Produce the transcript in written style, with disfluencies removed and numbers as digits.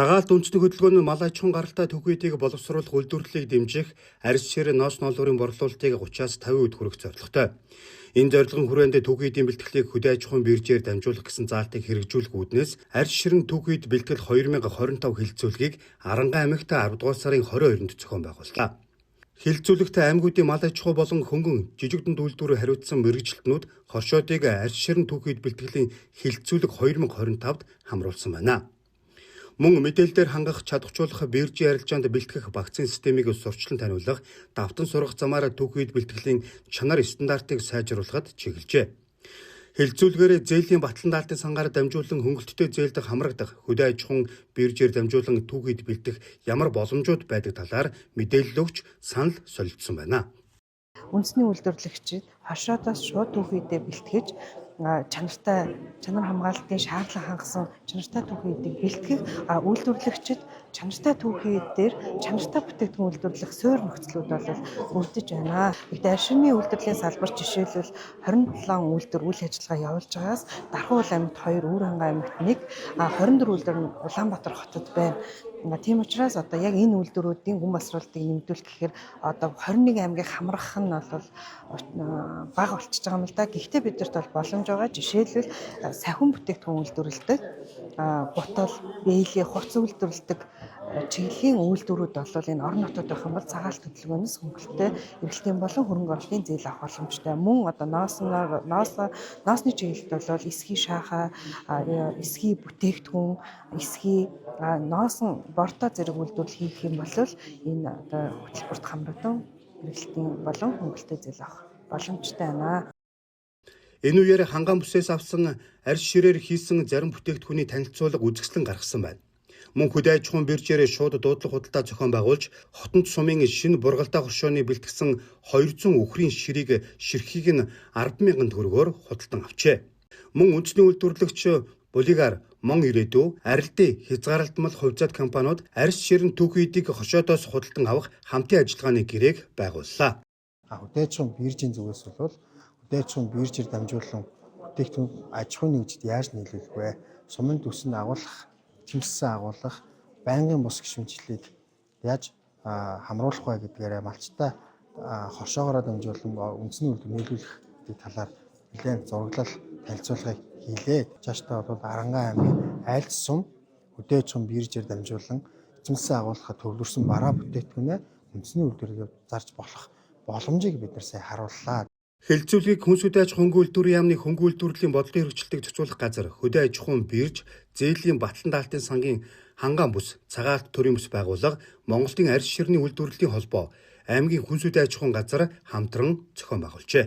Цагаалт үндэсний хөдөлгөөн нь мал аж ахуйн гаралтай төвхөдийг боловсруулах үйлдвэрлэлийг дэмжих, арьс ширээ ноос ноолуурын борлуулалтыг 30-аас 50% хүргэх зорилготой. Энэ зорилгын хүрээнд төвхөдийн бэлтгэлийг хөдөө аж ахуйн биржээр дамжуулах гэсэн заалтыг хэрэгжүүлэх үүднээс арьс ширэн төвхөд бэлтгэл 2025 хилцүүлгийг Арангаан аймагт 10 дугаар сарын 22-нд зохион байгууллаа. Хилцүүлэгт аймагуудын мал аж ахуй болон хөнгөн жижиг дунд үйлдвэрээр хариуцсан мэргэжилтнүүд хоршоодыг арьс ширэн төвхөд бэлтгэлийн хилцүүлэг 2025-д хамруулсан байна. Мөн мэдээлэлээр хангах чадварчуулах биржийн арилжаанд бэлтгэх вакцины системийг сурчлан таниулах, давтан сургах замаар төвхөд бэлтгэлийн чанар стандартыг сайжруулахад чиглэжээ. Хилцүүлгээр зээлийн батлан даалтын сангаар дамжуулан хөнгөлөлттэй зээлдэх хамрагдах, хөдөө аж ахуйн биржээр дамжуулан төвхөд бэлтэх ямар боломжууд байдаг талаар мэдээлэл өгч санал солилцсон байна. Үндэсний үйлдвэрлэгчид хошоодоос шууд төвхөдөө бэлтгэж чанар хамгаалалтын шаардлага хангасан чанартай төвхөдийг бэлтгэх үйлдвэрлэгчид чанартай төвхөдээр чанартай бүтээгдэхүүн үйлдвэрлэх суурь нөхцлүүд бол бүрдэж байна. Гэхдээ аршины үйлдвэрлэлийн салбар жишээлбэл 27 үйлдвэр үйл ажиллагаа явуулж байгаас Дархуул аймагт 2, Өвөр хангай аймагт 1, 24 үйлдвэр нь Улаанбаатар хотод байна. Тийм учраас одоо яг энэ үйлдвэрүүдийн гүн боловсролтыг нэмэгдүүлэх гэхээр одоо 21 аймгийг хамрах нь бол бага болчихж байгаа юм л да. Гэхдээ бидэрт бол боломж байгаа. Жишээлбэл сахин бүтээгдэхүүн үйлдвэрлэдэг, гутал, бээлийн хуц үйлдвэрлэдэг чиглэлийн үйлдвэрүүд бол энэ орон нутгад байх юм бол цагаалт хөдөлгөөнөөс хөнгөлөлттэй эргэлтийн болон хөрөнгө оруулалтын зээл авах боломжтой. Мөн одоо ноосны чиглэлд бол эсхий шааха, эсхий бүтээгдэхүүн, эсхий ноосон бордоо зэрэг үйлдвэрлэл хийх юм бол энэ одоо хөтөлбөрт хамрагдан эргэлтийн болон хөнгөлөлттэй зээл авах боломжтой байна. Энэ үеэр хангаан бүсээс авсан арьс ширээр хийсэн зарим бүтээгдэхүүний танилцуулга үзэсгэлэн гаргасан байна. Мөн хөдөө аж ахуйн биржээр шууд дуудлага худалдаа зохион байгуулж, хотод сумын шинэ бургалдаа хоршооны бэлтгэсэн 200 үхрийн ширийг ширхгийг нь 10,000 төгрөгөөр худалдан авчээ. Мөн үндэсний үйлдвэрлэгч Булигар, Мон Ирээдүй, Арилди, Хязгаарлалтмал хувьцаат компаниуд арьс ширэн төвхөдийг хошоодоос худалдан авах хамтын ажиллагааны гэрээг байгууллаа. Хөдөө аж ахуйн биржийн зүгээс бол хөдөө аж ахуйн биржээр дамжуулан бүтээгдэхүүн аж ахуйн нэгжид яаж нийлүүлэх вэ? Сумын төсөнд агуулах, эзэмшсэн агуулах, байнгын бус гишүүнчлэлийг яаж хамруулах вэ гэдгээрээ малчтай хоршоогоороо дамжуулан үндэсний үйлдвэр нийлүүлэх талаар нэлээд зураглал танилцуулгыг хийлээ. Цаашдаа бол Арангаан аймгийн айлч сум хөдөө аж ахуйн биржээр дамжуулан эзэмшсэн агуулгахад төвлөрсөн бараа бүтээгдэхүүнээ үндэсний үйлдвэрээр зарж болох боломжийг бид нар сая харууллаа. Хилцүүлгийг Хүнс хөдөө аж ахуйн үйлдвэрийн яамны хөнгө үйлдвэрлэлийн бодлогын хэрэгжилтийг зохицуулах газар, хөдөө аж ахуйн бирж, зээлийн батлан даалтын сангийн хангаан бүс, цагаалт төрийн бүс байгууллага, Монголын арьс ширний үйлдвэрлэлийн холбоо, аймгийн Хүнс хөдөө аж ахуйн газар хамтран зохион байгуулжээ.